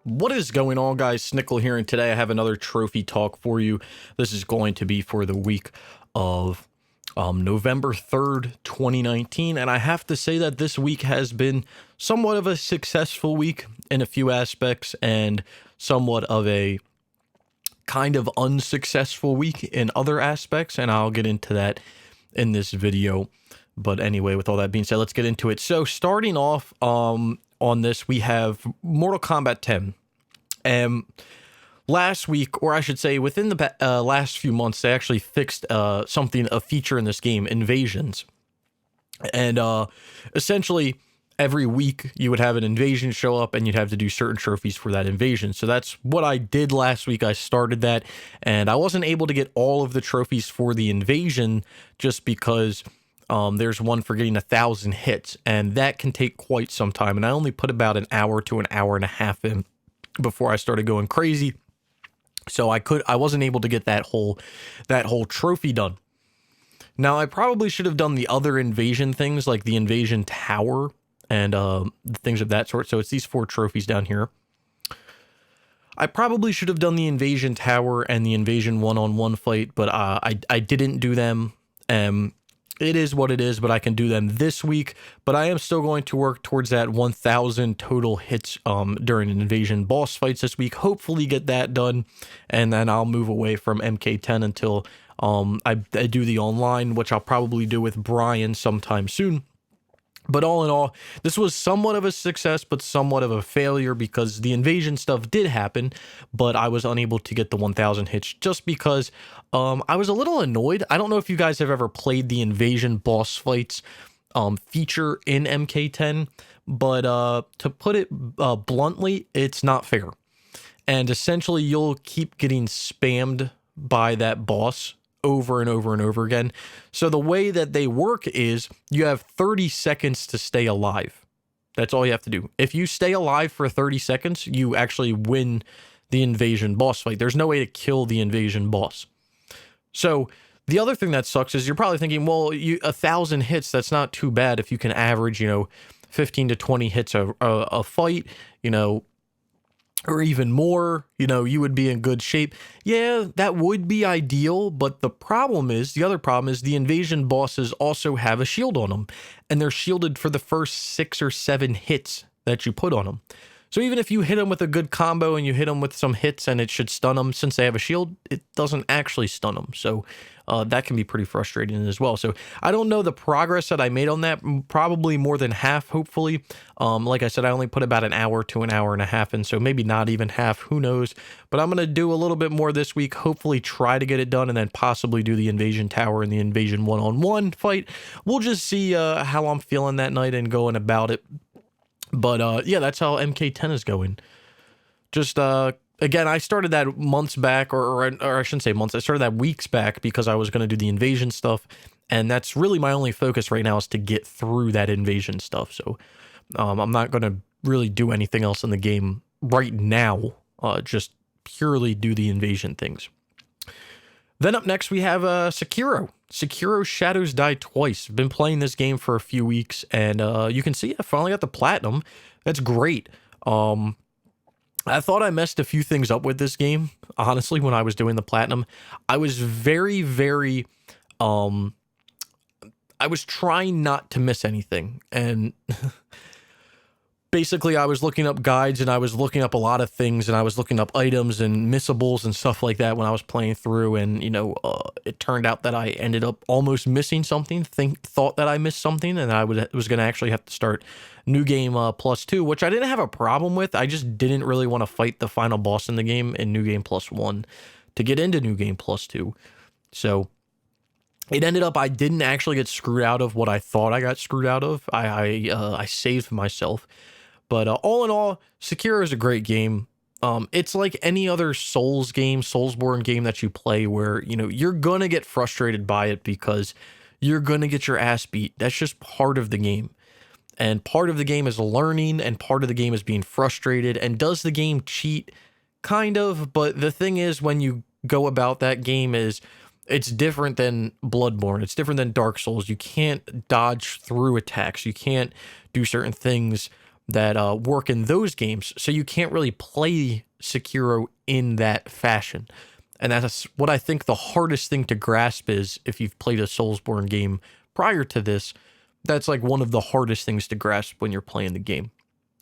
What is going on, guys? Snickel here, and today I have another trophy talk for you. This is going to be for the week of November 3rd, 2019, and I have to say that this week has been somewhat of a successful week in a few aspects and somewhat of a kind of unsuccessful week in other aspects, and I'll get into that in this video. But anyway, with all that being said, let's get into it. So starting off on this, we have Mortal Kombat 10. Last week, or I should say within the last few months, they actually fixed a feature in this game, invasions. And essentially, every week you would have an invasion show up and you'd have to do certain trophies for that invasion. So that's what I did last week. I started that, and I wasn't able to get all of the trophies for the invasion just because there's one for getting 1,000 hits, and that can take quite some time. And I only put about an hour to an hour and a half in before I started going crazy. So I wasn't able to get that whole trophy done. Now, I probably should have done the other invasion things like the invasion tower and things of that sort. So it's these 4 trophies down here. I probably should have done the invasion tower and the invasion one-on-one fight, but I didn't do them. It is what it is, but I can do them this week. But I am still going to work towards that 1,000 total hits during an invasion boss fights this week. Hopefully get that done, and then I'll move away from MK10 until I do the online, which I'll probably do with Brian sometime soon. But all in all, this was somewhat of a success, but somewhat of a failure because the invasion stuff did happen, but I was unable to get the 1,000 hits just because I was a little annoyed. I don't know if you guys have ever played the invasion boss fights feature in MK10, but to put it bluntly, it's not fair. And essentially, you'll keep getting spammed by that boss over and over and over again. So the way that they work is you have 30 seconds to stay alive. That's all you have to do. If you stay alive for 30 seconds, you actually win the invasion boss fight. There's no way to kill the invasion boss. So the other thing that sucks is you're probably thinking, well, 1,000 hits, that's not too bad if you can average, 15 to 20 hits a fight, or even more, you would be in good shape. Yeah, that would be ideal, but the other problem is the invasion bosses also have a shield on them, and they're shielded for the first 6 or 7 hits that you put on them. So even if you hit them with a good combo and you hit them with some hits and it should stun them, since they have a shield, it doesn't actually stun them. So that can be pretty frustrating as well. So I don't know the progress that I made on that. Probably more than half, hopefully. Like I said, I only put about an hour to an hour and a half in, so maybe not even half. Who knows? But I'm going to do a little bit more this week. Hopefully try to get it done and then possibly do the invasion tower and the invasion one-on-one fight. We'll just see how I'm feeling that night and going about it. But yeah, that's how MK10 is going. Just again, I started that months back, or I shouldn't say months. I started that weeks back because I was going to do the invasion stuff, and that's really my only focus right now is to get through that invasion stuff. So I'm not going to really do anything else in the game right now. Just purely do the invasion things. Then up next, we have Sekiro. Sekiro Shadows Die Twice. Been playing this game for a few weeks, and you can see I finally got the platinum. That's great. I thought I messed a few things up with this game, honestly, when I was doing the platinum. I was very, very... I was trying not to miss anything, and... Basically, I was looking up guides and I was looking up a lot of things and I was looking up items and missables and stuff like that when I was playing through. And, it turned out that I ended up almost missing something, thought that I missed something, and I was going to actually have to start New Game +2, which I didn't have a problem with. I just didn't really want to fight the final boss in the game in New Game +1 to get into New Game +2. So... it ended up I didn't actually get screwed out of what I thought I got screwed out of. I saved myself. But all in all, Sekiro is a great game. It's like any other Soulsborne game that you play where, you're going to get frustrated by it because you're going to get your ass beat. That's just part of the game. And part of the game is learning, and part of the game is being frustrated. And does the game cheat? Kind of. But the thing is, when you go about that game is... it's different than Bloodborne. It's different than Dark Souls. You can't dodge through attacks. You can't do certain things that work in those games, so you can't really play Sekiro in that fashion. And that's what I think the hardest thing to grasp is. If you've played a Soulsborne game prior to this, that's like one of the hardest things to grasp when you're playing the game.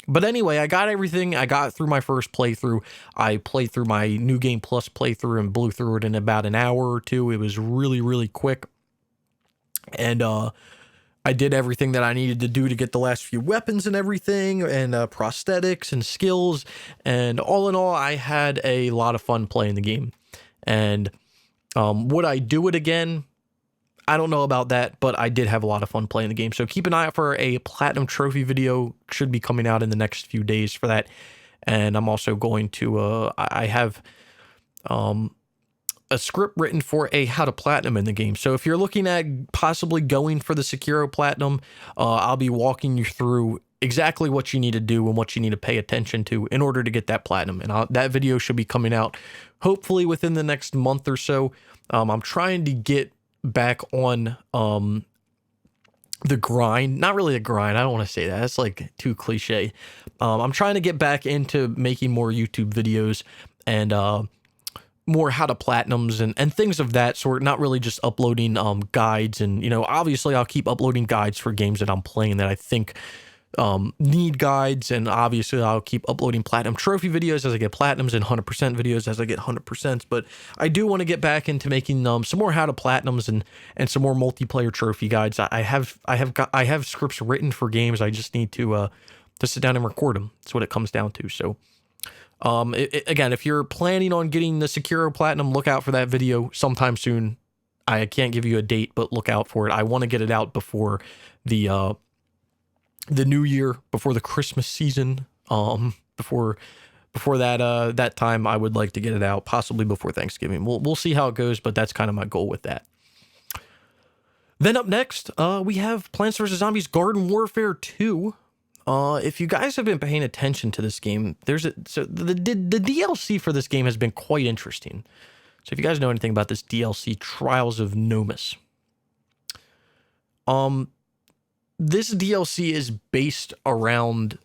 But anyway, I got everything. I got through my first playthrough. I played through my New Game Plus playthrough and blew through it in about an hour or two. It was really, really quick. And I did everything that I needed to do to get the last few weapons and everything, and prosthetics and skills. And all in all, I had a lot of fun playing the game. And would I do it again? I don't know about that, but I did have a lot of fun playing the game. So keep an eye out for a Platinum Trophy video. Should be coming out in the next few days for that. And I'm also going to, I have a script written for a how to platinum in the game. So if you're looking at possibly going for the Sekiro Platinum, I'll be walking you through exactly what you need to do and what you need to pay attention to in order to get that platinum. And that video should be coming out hopefully within the next month or so. I'm trying to get back on the grind. Not really a grind. I don't want to say that. That's like too cliche. I'm trying to get back into making more YouTube videos and more how to platinums and things of that sort. Not really just uploading guides. And, you know, obviously I'll keep uploading guides for games that I'm playing that I think need guides, and obviously I'll keep uploading platinum trophy videos as I get platinums and 100% videos as I get 100%. But I do want to get back into making some more how to platinums and some more multiplayer trophy guides. I have scripts written for games. I just need to sit down and record them. That's what it comes down to. So again, if you're planning on getting the Sekiro Platinum, look out for that video sometime soon. I can't give you a date, but look out for it. I want to get it out before the new year, before the Christmas season. Before that time, I would like to get it out, possibly before Thanksgiving. We'll see how it goes, but that's kind of my goal with that. Then up next, we have Plants vs. Zombies Garden Warfare 2. If you guys have been paying attention to this game, the DLC for this game has been quite interesting. So if you guys know anything about this DLC, Trials of Nomus, this DLC is based around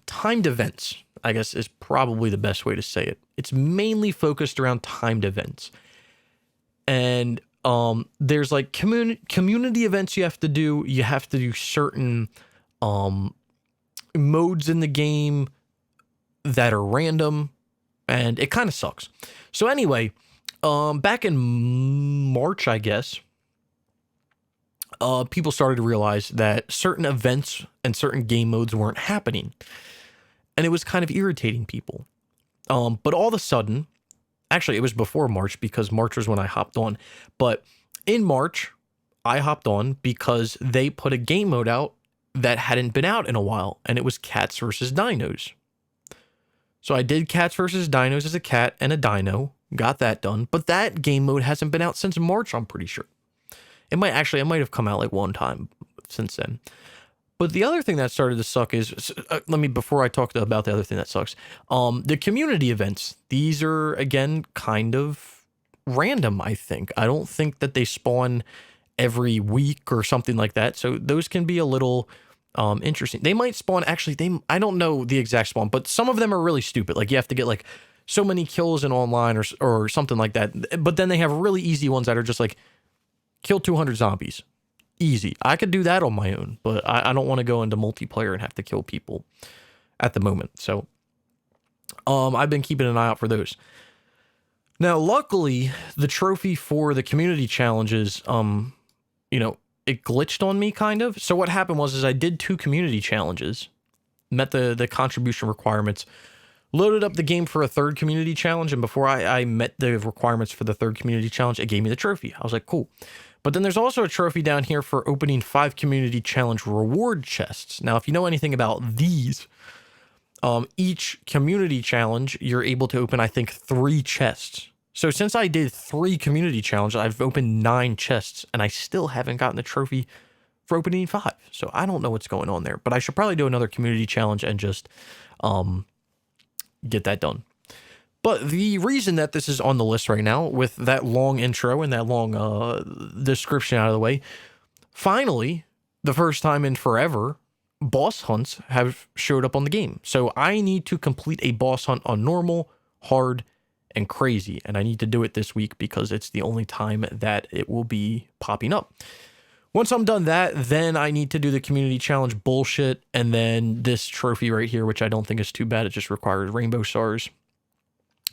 timed events, I guess is probably the best way to say it. It's mainly focused around timed events. And there's like community events you have to do. You have to do certain modes in the game that are random, and it kind of sucks. So anyway, back in March, I guess, people started to realize that certain events and certain game modes weren't happening, and it was kind of irritating people. But all of a sudden, actually, it was before March, because March was when I hopped on. But in March, I hopped on because they put a game mode out that hadn't been out in a while, and it was Cats versus Dinos. So I did Cats versus Dinos as a cat and a dino, got that done, but that game mode hasn't been out since March, I'm pretty sure. It might have come out like one time since then. But the other thing that started to suck is, before I talk about the other thing that sucks, the community events. These are, again, kind of random, I think. I don't think that they spawn every week or something like that. So those can be a little interesting. They might spawn, I don't know the exact spawn, but some of them are really stupid. Like you have to get like so many kills in online or something like that. But then they have really easy ones that are just like, kill 200 zombies. Easy. I could do that on my own, but I don't want to go into multiplayer and have to kill people at the moment. So I've been keeping an eye out for those. Now, luckily, the trophy for the community challenges, it glitched on me kind of. So what happened was I did 2 community challenges, met the contribution requirements, loaded up the game for a 3rd community challenge, and before I met the requirements for the 3rd community challenge, it gave me the trophy. I was like, cool. But then there's also a trophy down here for opening 5 community challenge reward chests. Now, if you know anything about these, each community challenge, you're able to open, I think, 3 chests. So since I did 3 community challenges, I've opened 9 chests, and I still haven't gotten the trophy for opening 5. So I don't know what's going on there, but I should probably do another community challenge and just get that done. But the reason that this is on the list right now, with that long intro and that long description out of the way, finally, the first time in forever, boss hunts have showed up on the game. So I need to complete a boss hunt on normal, hard, and crazy. And I need to do it this week because it's the only time that it will be popping up. Once I'm done that, then I need to do the community challenge bullshit. And then this trophy right here, which I don't think is too bad. It just requires rainbow stars,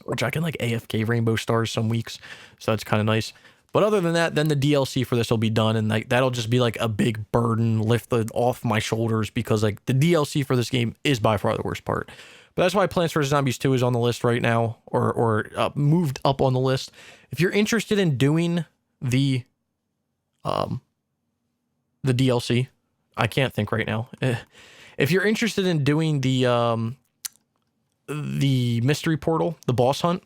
which I can like AFK rainbow stars some weeks. So that's kind of nice. But other than that, then the DLC for this will be done. And like that'll just be like a big burden lifted off my shoulders because like the DLC for this game is by far the worst part. But that's why Plants vs. Zombies 2 is on the list right now, or moved up on the list. If you're interested in doing the DLC, I can't think right now. If you're interested in doing the mystery portal, the boss hunt,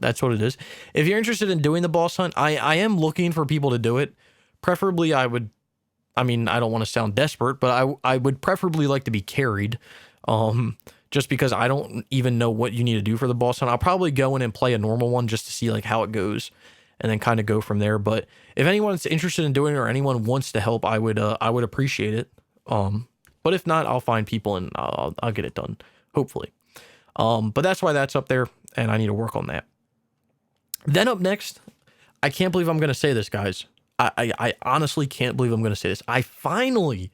that's what it is. If you're interested in doing the boss hunt, I am looking for people to do it. Preferably, I don't want to sound desperate, but I would preferably like to be carried. Just because I don't even know what you need to do for the boss hunt. I'll probably go in and play a normal one just to see like how it goes and then kind of go from there. But if anyone's interested in doing it or anyone wants to help, I would appreciate it. But if not, I'll find people and I'll get it done, hopefully. But that's why that's up there and I need to work on that. Then up next, I can't believe I'm going to say this, guys. I honestly can't believe I'm going to say this. I finally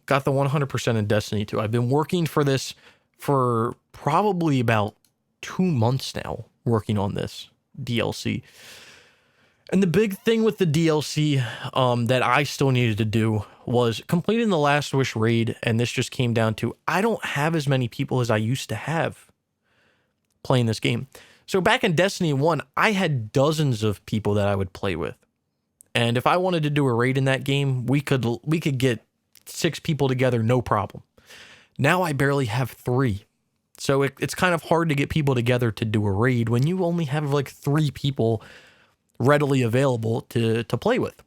got the 100% in Destiny 2. I've been working for this for probably about 2 months now, working on this DLC. And the big thing with the DLC that I still needed to do was completing the Last Wish raid, and this just came down to I don't have as many people as I used to have playing this game. So back in Destiny 1, I had dozens of people that I would play with. And if I wanted to do a raid in that game, we could get 6 people together, no problem. Now I barely have 3. So it's kind of hard to get people together to do a raid when you only have like 3 people readily available to play with.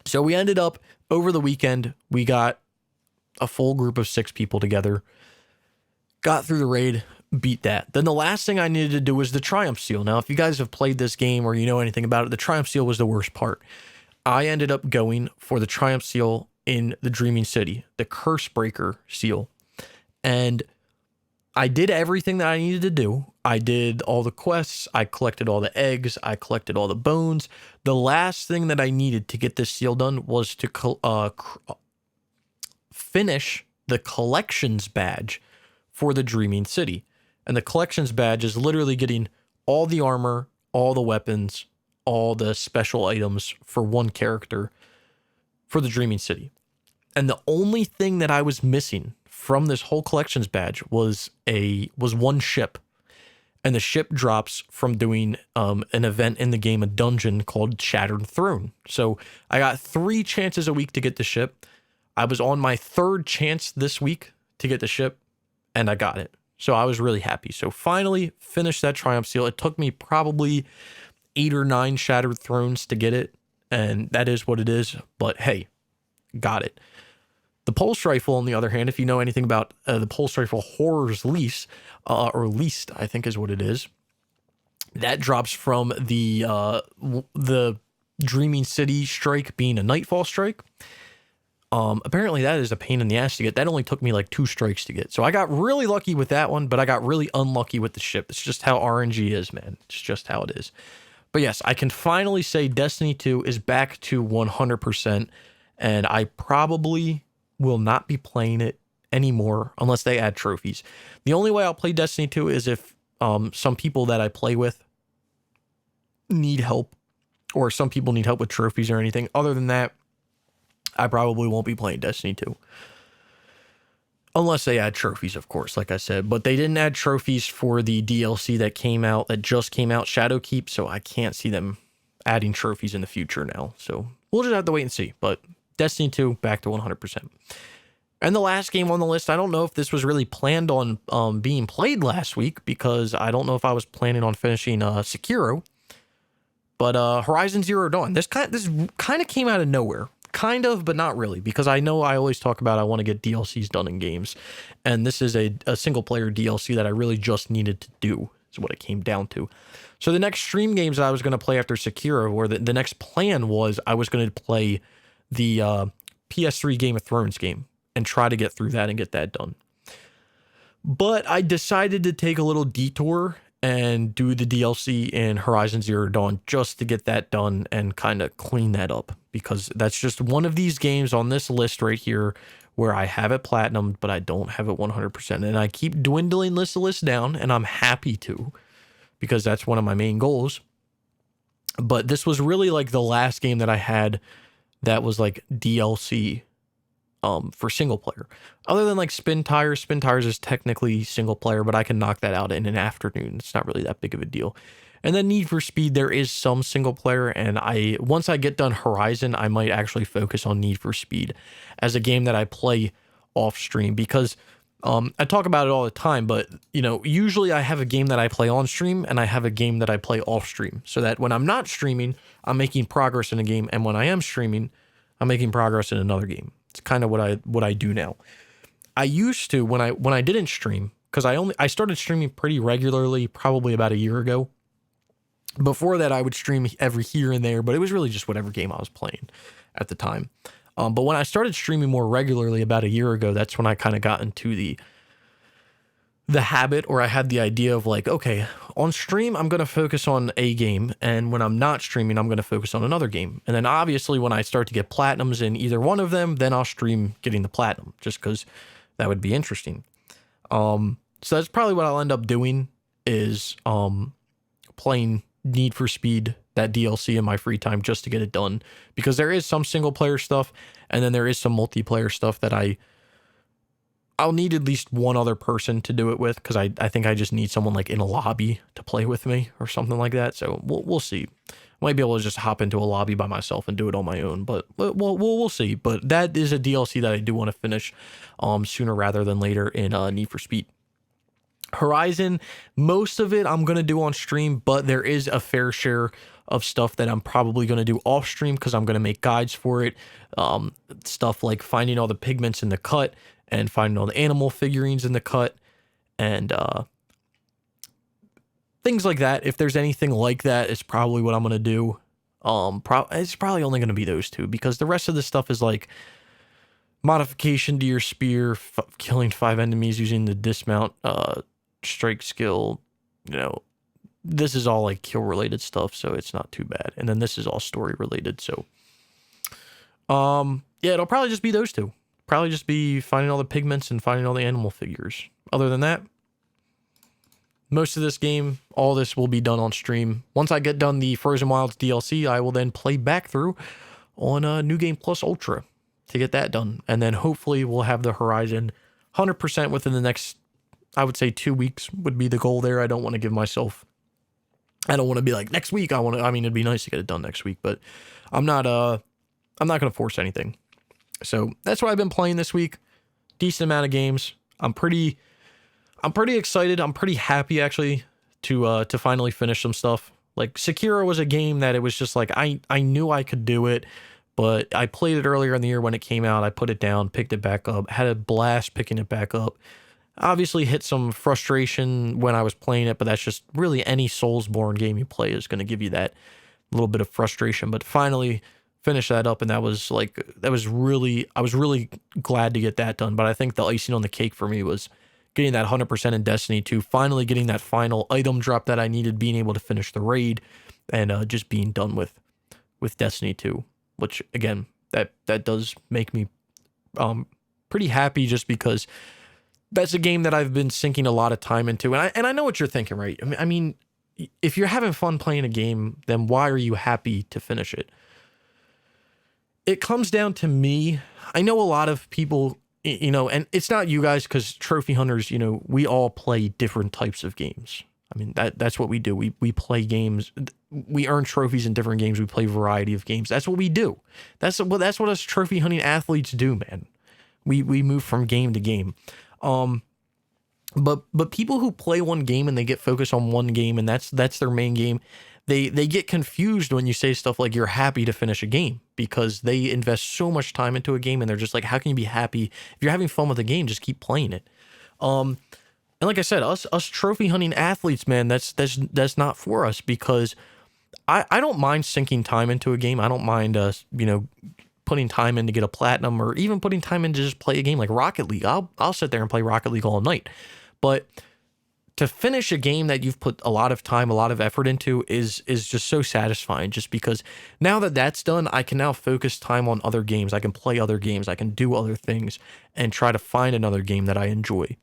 So we ended up, over the weekend, we got a full group of 6 people together, got through the raid, beat that. Then the last thing I needed to do was the Triumph Seal. Now, if you guys have played this game or you know anything about it, the Triumph Seal was the worst part. I ended up going for the Triumph Seal in the Dreaming City, the Curse Breaker Seal. And I did everything that I needed to do. I did all the quests. I collected all the eggs. I collected all the bones. The last thing that I needed to get this seal done was to finish the collections badge for the Dreaming City. And the collections badge is literally getting all the armor, all the weapons, all the special items for one character for the Dreaming City. And the only thing that I was missing from this whole collections badge was one ship. And the ship drops from doing an event in the game, a dungeon called Shattered Throne. So I got 3 chances a week to get the ship. I was on my 3rd chance this week to get the ship, and I got it. So I was really happy. So finally finished that Triumph Seal. It took me probably 8 or 9 Shattered Thrones to get it, and that is what it is. But hey, got it. The Pulse Rifle, on the other hand, if you know anything about the Pulse Rifle Horror's Lease, or Least, I think is what it is, that drops from the Dreaming City strike being a Nightfall strike. Apparently that is a pain in the ass to get. That only took me like 2 strikes to get. So I got really lucky with that one, but I got really unlucky with the ship. It's just how RNG is, man. It's just how it is. But yes, I can finally say Destiny 2 is back to 100%, and I probably will not be playing it anymore unless they add trophies. The only way I'll play Destiny 2 is if some people that I play with need help, or some people need help with trophies or anything. Other than that, I probably won't be playing Destiny 2. Unless they add trophies, of course, like I said. But they didn't add trophies for the DLC that just came out, Shadowkeep, so I can't see them adding trophies in the future now. So we'll just have to wait and see. But Destiny 2, back to 100%. And the last game on the list, I don't know if this was really planned on being played last week, because I don't know if I was planning on finishing Sekiro. But Horizon Zero Dawn, this kind of came out of nowhere. Kind of, but not really, because I know I always talk about I want to get DLCs done in games, and this is a single player DLC that I really just needed to do. is what it came down to. So the next stream games that I was going to play after Sekiro, or the next plan was I was going to play the PS3 Game of Thrones game and try to get through that and get that done. But I decided to take a little detour and do the DLC in Horizon Zero Dawn just to get that done and kind of clean that up, because that's just one of these games on this list right here where I have it platinumed, but I don't have it 100%. And I keep dwindling this list down, and I'm happy to, because that's one of my main goals. But this was really like the last game that I had that was like DLC for single player. Other than like Spin Tires is technically single player, but I can knock that out in an afternoon. It's not really that big of a deal. And then Need for Speed, there is some single player, and once I get done Horizon, I might actually focus on Need for Speed as a game that I play off stream, because I talk about it all the time, but usually I have a game that I play on stream and I have a game that I play off stream, so that when I'm not streaming, I'm making progress in a game, and when I am streaming, I'm making progress in another game. It's kind of what I do now. I used to, when I didn't stream, because I started streaming pretty regularly probably about a year ago. Before that, I would stream every here and there, but it was really just whatever game I was playing at the time. But when I started streaming more regularly about a year ago, that's when I kind of got into the habit, or I had the idea of like, okay, on stream, I'm going to focus on a game, and when I'm not streaming, I'm going to focus on another game. And then obviously when I start to get platinums in either one of them, then I'll stream getting the platinum, just because that would be interesting. So that's probably what I'll end up doing, is playing Need for Speed, that DLC, in my free time just to get it done, because there is some single player stuff, and then there is some multiplayer stuff that I'll need at least one other person to do it with, because I think I just need someone like in a lobby to play with me or something like that. So we'll see. Might be able to just hop into a lobby by myself and do it on my own, but we'll see. But that is a DLC that I do want to finish sooner rather than later in Need for Speed. Horizon, most of it I'm going to do on stream, but there is a fair share of stuff that I'm probably going to do off stream, because I'm going to make guides for it. Stuff like finding all the pigments in the cut, and finding all the animal figurines in the cut, and things like that. If there's anything like that, it's probably what I'm going to do. It's probably only going to be those two, because the rest of the stuff is like modification to your spear, killing 5 enemies using the dismount strike skill. This is all like kill related stuff, so it's not too bad. And then this is all story related. So yeah, it'll probably just be those two. Probably just be finding all the pigments and finding all the animal figures. Other than that, most of this game, all this will be done on stream. Once I get done the Frozen Wilds DLC, I will then play back through on New Game Plus Ultra to get that done. And then hopefully we'll have the Horizon 100% within the next, I would say 2 weeks would be the goal there. I don't want to give myself, I don't want to be like next week. It'd be nice to get it done next week, but I'm not going to force anything. So that's what I've been playing this week. Decent amount of games. I'm pretty excited. I'm pretty happy actually to finally finish some stuff. Like Sekiro was a game that it was just like I knew I could do it, but I played it earlier in the year when it came out. I put it down, picked it back up, had a blast picking it back up. Obviously hit some frustration when I was playing it, but that's just really any Soulsborne game you play is going to give you that little bit of frustration. But finally finish that up, and I was really glad to get that done. But I think the icing on the cake for me was getting that 100% in Destiny 2, finally getting that final item drop that I needed, being able to finish the raid, and just being done with Destiny 2, which again, that does make me pretty happy, just because that's a game that I've been sinking a lot of time into. And I know what you're thinking, right? I mean, if you're having fun playing a game, then why are you happy to finish it? It comes down to me. I know a lot of people, and it's not you guys, because trophy hunters, we all play different types of games. I mean, that's what we do. We play games. We earn trophies in different games. We play a variety of games. That's what we do. That's what us trophy hunting athletes do, man. We move from game to game. But people who play one game and they get focused on one game, and that's their main game, they get confused when you say stuff like you're happy to finish a game, because they invest so much time into a game, and they're just like, how can you be happy? If you're having fun with the game, just keep playing it. And like I said, us trophy hunting athletes, man, that's not for us, because I don't mind sinking time into a game. I don't mind putting time in to get a platinum, or even putting time in to just play a game like Rocket League. I'll sit there and play Rocket League all night. But to finish a game that you've put a lot of time, a lot of effort into is just so satisfying, just because now that that's done, I can now focus time on other games. I can play other games. I can do other things and try to find another game that I enjoy.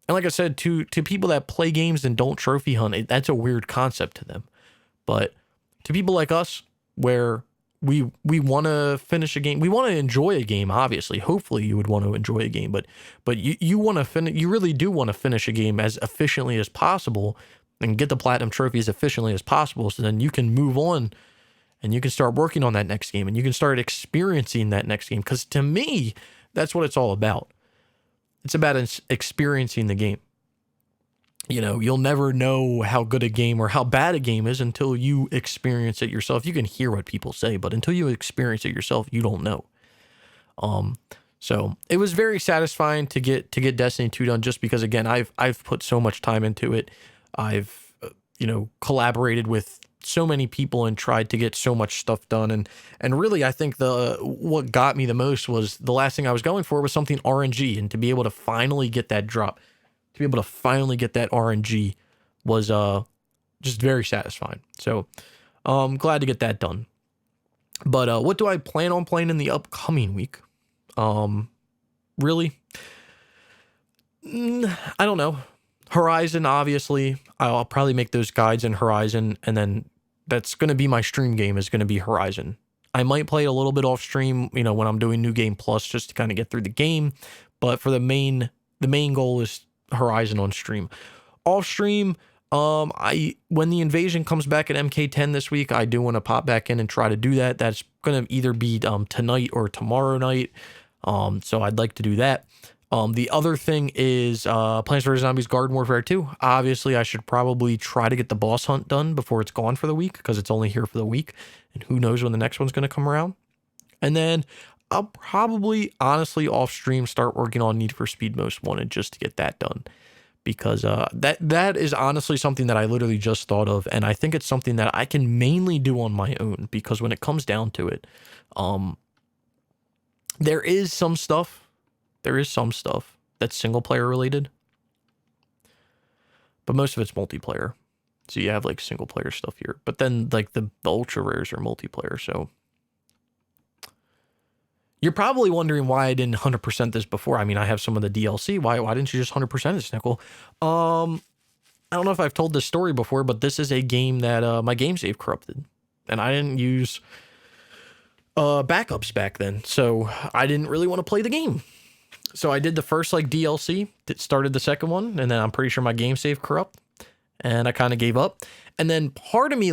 And like I said, to people that play games and don't trophy hunt, that's a weird concept to them. But to people like us, where we want to finish a game, we want to enjoy a game. Obviously, hopefully, you would want to enjoy a game, but you want to finish. You really do want to finish a game as efficiently as possible and get the platinum trophy as efficiently as possible. So then you can move on and you can start working on that next game and you can start experiencing that next game. Because to me, that's what it's all about. It's about experiencing the game. You know, you'll never know how good a game or how bad a game is until you experience it yourself. You can hear what people say, but until you experience it yourself, you don't know. So it was very satisfying to get Destiny 2 done, just because, again, I've put so much time into it. I've collaborated with so many people and tried to get so much stuff done, and really, I think what got me the most was the last thing I was going for was something RNG, and to be able to finally get that drop, to be able to finally get that RNG was just very satisfying. So glad to get that done. But what do I plan on playing in the upcoming week? Really? I don't know. Horizon, obviously. I'll probably make those guides in Horizon, and then that's going to be my stream game, is going to be Horizon. I might play a little bit off stream, when I'm doing New Game Plus, just to kind of get through the game. But for the main goal is Horizon on stream. Off stream, when the invasion comes back at MK10 this week, I do want to pop back in and try to do that. That's going to either be tonight or tomorrow night. So I'd like to do that. The other thing is Plants vs. Zombies Garden Warfare 2. Obviously, I should probably try to get the boss hunt done before it's gone for the week, because it's only here for the week, and who knows when the next one's going to come around. And then I'll probably, honestly, off stream start working on Need for Speed Most Wanted, just to get that done, because that is honestly something that I literally just thought of, and I think it's something that I can mainly do on my own, because when it comes down to it, there is some stuff that's single player related, but most of it's multiplayer. So you have like single player stuff here, but then like the ultra rares are multiplayer. So you're probably wondering why I didn't 100% this before. I mean, I have some of the DLC. Why didn't you just 100% it, Snickel? I don't know if I've told this story before, but this is a game that my game save corrupted, and I didn't use backups back then, so I didn't really want to play the game. So I did the first DLC that started the second one, and then I'm pretty sure my game save corrupt, and I kind of gave up. And then part of me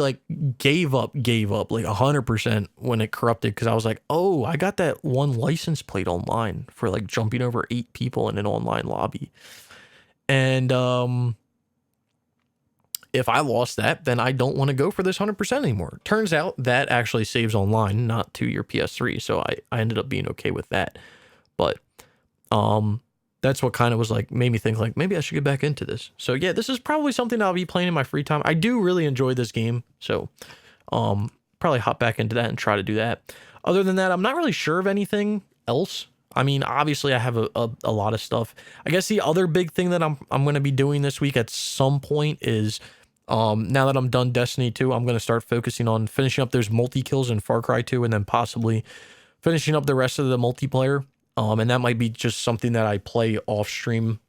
gave up like 100% when it corrupted, because I was like, oh, I got that one license plate online for jumping over 8 people in an online lobby. And if I lost that, then I don't want to go for this 100% anymore. Turns out that actually saves online, not to your PS3. So I ended up being okay with that. But that's what kind of was made me think maybe I should get back into this. So yeah, this is probably something I'll be playing in my free time. I do really enjoy this game. So probably hop back into that and try to do that. Other than that, I'm not really sure of anything else. I mean, obviously I have a lot of stuff. I guess the other big thing that I'm going to be doing this week at some point is now that I'm done Destiny 2, I'm going to start focusing on finishing up those multi-kills in Far Cry 2, and then possibly finishing up the rest of the multiplayer. And that might be just something that I play off stream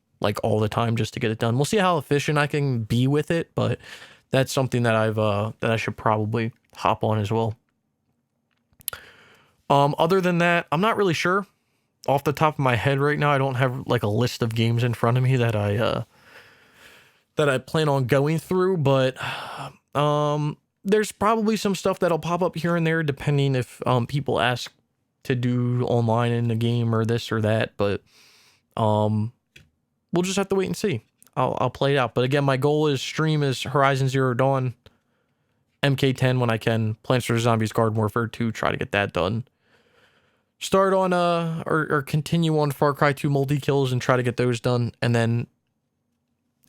all the time just to get it done. We'll see how efficient I can be with it, but that's something that I should probably hop on as well. Other than that, I'm not really sure. Off the top of my head right now, I don't have a list of games in front of me that I plan on going through, but there's probably some stuff that'll pop up here and there depending if people ask to do online in the game or this or that, but we'll just have to wait and see. I'll play it out. But again, my goal is stream is Horizon Zero Dawn, MK10 when I can, Plants vs. Zombies Garden Warfare 2, try to get that done. Start on or continue on Far Cry 2 multi-kills and try to get those done, and then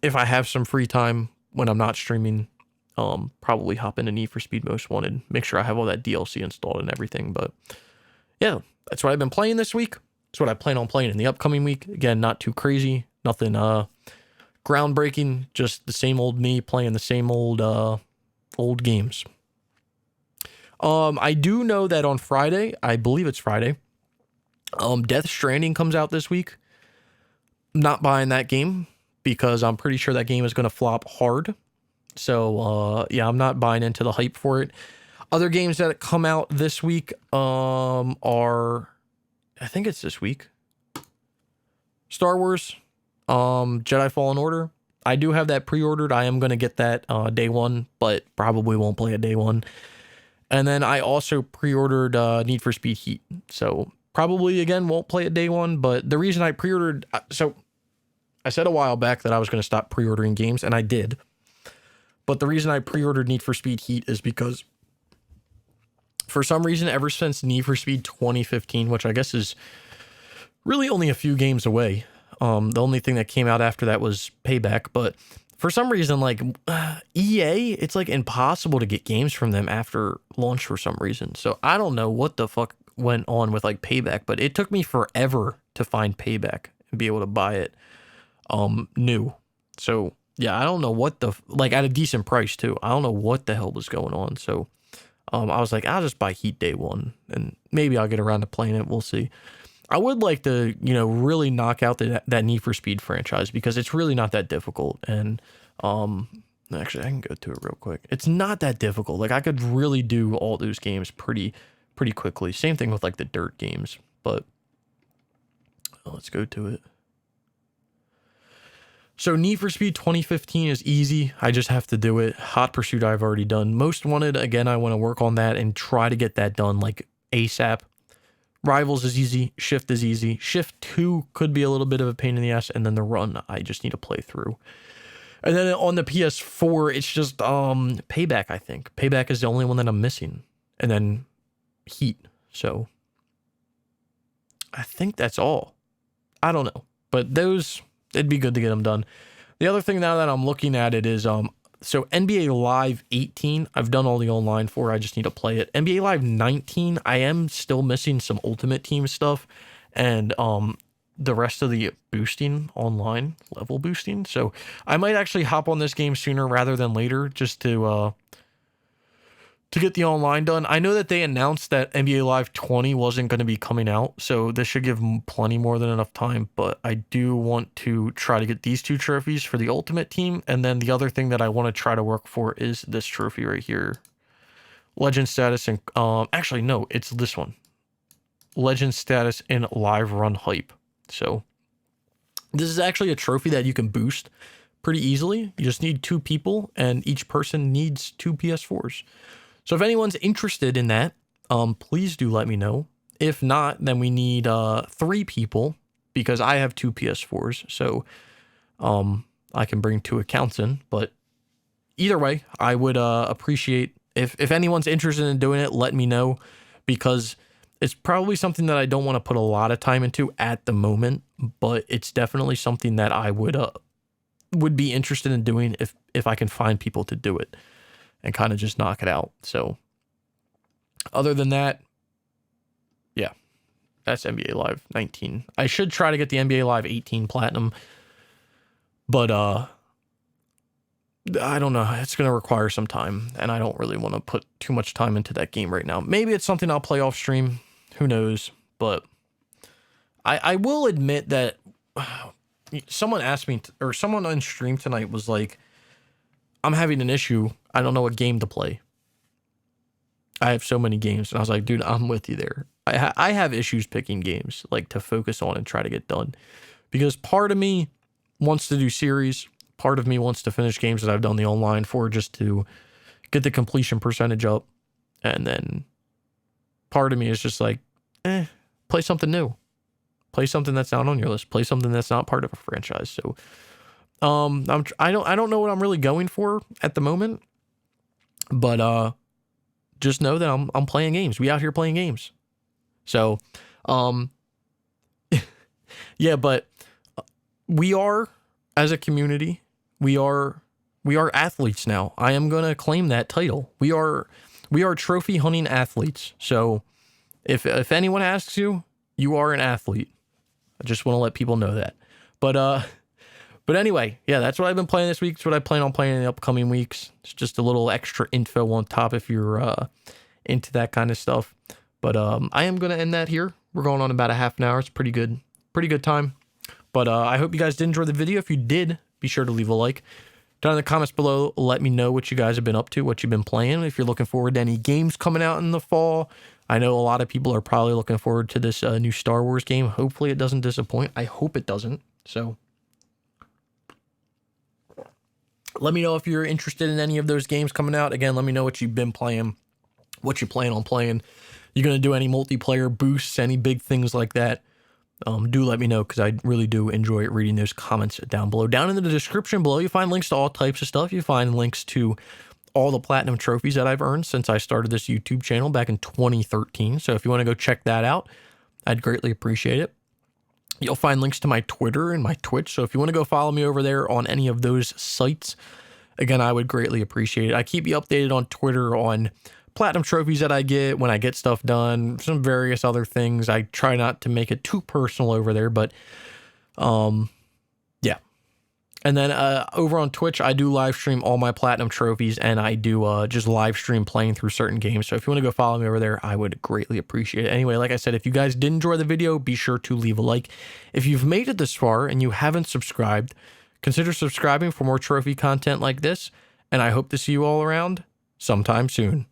if I have some free time when I'm not streaming, probably hop into Need for Speed Most Wanted, make sure I have all that DLC installed and everything. But yeah, that's what I've been playing this week. That's what I plan on playing in the upcoming week. Again, not too crazy, nothing groundbreaking, just the same old me playing the same old games. I do know that on Friday, I believe it's Friday, Death Stranding comes out this week. Not buying that game because I'm pretty sure that game is going to flop hard. So, yeah, I'm not buying into the hype for it. Other games that come out this week are, I think it's this week, Star Wars, Jedi Fallen Order. I do have that pre-ordered. I am going to get that day one, but probably won't play it day one. And then I also pre-ordered Need for Speed Heat. So probably, again, won't play it day one. But the reason I pre-ordered... So I said a while back that I was going to stop pre-ordering games, and I did. But the reason I pre-ordered Need for Speed Heat is because for some reason, ever since Need for Speed 2015, which I guess is really only a few games away, the only thing that came out after that was Payback. But for some reason, like EA, it's like impossible to get games from them after launch for some reason. So I don't know what the fuck went on with like Payback, but it took me forever to find Payback and be able to buy it new. So yeah, I don't know what the, like at a decent price too. I don't know what the hell was going on. So I was like, I'll just buy Heat day one and maybe I'll get around to playing it. We'll see. I would like to, you know, really knock out that Need for Speed franchise because it's really not that difficult. And actually, I can go to it real quick. It's not that difficult. Like I could really do all those games pretty quickly. Same thing with like the dirt games. But let's go to it. So Need for Speed 2015 is easy. I just have to do it. Hot Pursuit I've already done. Most Wanted, again, I want to work on that and try to get that done like ASAP. Rivals is easy. Shift is easy. Shift 2 could be a little bit of a pain in the ass. And then the run, I just need to play through. And then on the PS4, it's just Payback, I think. Payback is the only one that I'm missing. And then Heat. So I think that's all. I don't know. But those, it'd be good to get them done. The other thing now that I'm looking at it is so NBA Live 18, I've done all the online for. I just need to play it. NBA Live 19, I am still missing some Ultimate Team stuff and the rest of the boosting online, level boosting. So I might actually hop on this game sooner rather than later just to get the online done. I know that they announced that NBA Live 20 wasn't going to be coming out, so this should give plenty more than enough time, but I do want to try to get these two trophies for the Ultimate Team, and then the other thing that I want to try to work for is this trophy right here. Legend status and, actually, no, it's this one. Legend status and live run hype. So this is actually a trophy that you can boost pretty easily. You just need 2 people, and each person needs 2 PS4s. So if anyone's interested in that, please do let me know. If not, then we need 3 people because I have 2 PS4s. So I can bring 2 accounts in. But either way, I would appreciate if anyone's interested in doing it, let me know because it's probably something that I don't want to put a lot of time into at the moment. But it's definitely something that I would be interested in doing if I can find people to do it. And kind of just knock it out. So, other than that, yeah, that's NBA Live 19. I should try to get the NBA Live 18 Platinum, but I don't know. It's going to require some time, and I don't really want to put too much time into that game right now. Maybe it's something I'll play off stream. Who knows? But I will admit that someone asked me, or someone on stream tonight was like, I'm having an issue. I don't know what game to play. I have so many games. And I was like, dude, I'm with you there. I have issues picking games like to focus on and try to get done. Because part of me wants to do series. Part of me wants to finish games that I've done the online for just to get the completion percentage up. And then part of me is just like, play something new. Play something that's not on your list. Play something that's not part of a franchise. So I don't know what I'm really going for at the moment, but just know that I'm playing games. We out here playing games. So yeah, but we are as a community, we are athletes now. I am going to claim that title. We are trophy hunting athletes. So if anyone asks you, you are an athlete. I just want to let people know that. But anyway, yeah, that's what I've been playing this week. It's what I plan on playing in the upcoming weeks. It's just a little extra info on top if you're into that kind of stuff. But I am going to end that here. We're going on about a half an hour. It's pretty good time. But I hope you guys did enjoy the video. If you did, be sure to leave a like. Down in the comments below, let me know what you guys have been up to, what you've been playing. If you're looking forward to any games coming out in the fall. I know a lot of people are probably looking forward to this new Star Wars game. Hopefully it doesn't disappoint. I hope it doesn't. So let me know if you're interested in any of those games coming out. Again, let me know what you've been playing, what you plan on playing. You're going to do any multiplayer boosts, any big things like that. Do let me know, because I really do enjoy reading those comments down below. Down in the description below, you find links to all types of stuff. You find links to all the platinum trophies that I've earned since I started this YouTube channel back in 2013. So if you want to go check that out, I'd greatly appreciate it. You'll find links to my Twitter and my Twitch. So if you want to go follow me over there on any of those sites, again, I would greatly appreciate it. I keep you updated on Twitter on platinum trophies that I get, when I get stuff done, some various other things. I try not to make it too personal over there, but yeah. And then over on Twitch, I do live stream all my platinum trophies, and I do just live stream playing through certain games. So if you want to go follow me over there, I would greatly appreciate it. Anyway, like I said, if you guys did enjoy the video, be sure to leave a like. If you've made it this far and you haven't subscribed, consider subscribing for more trophy content like this, and I hope to see you all around sometime soon.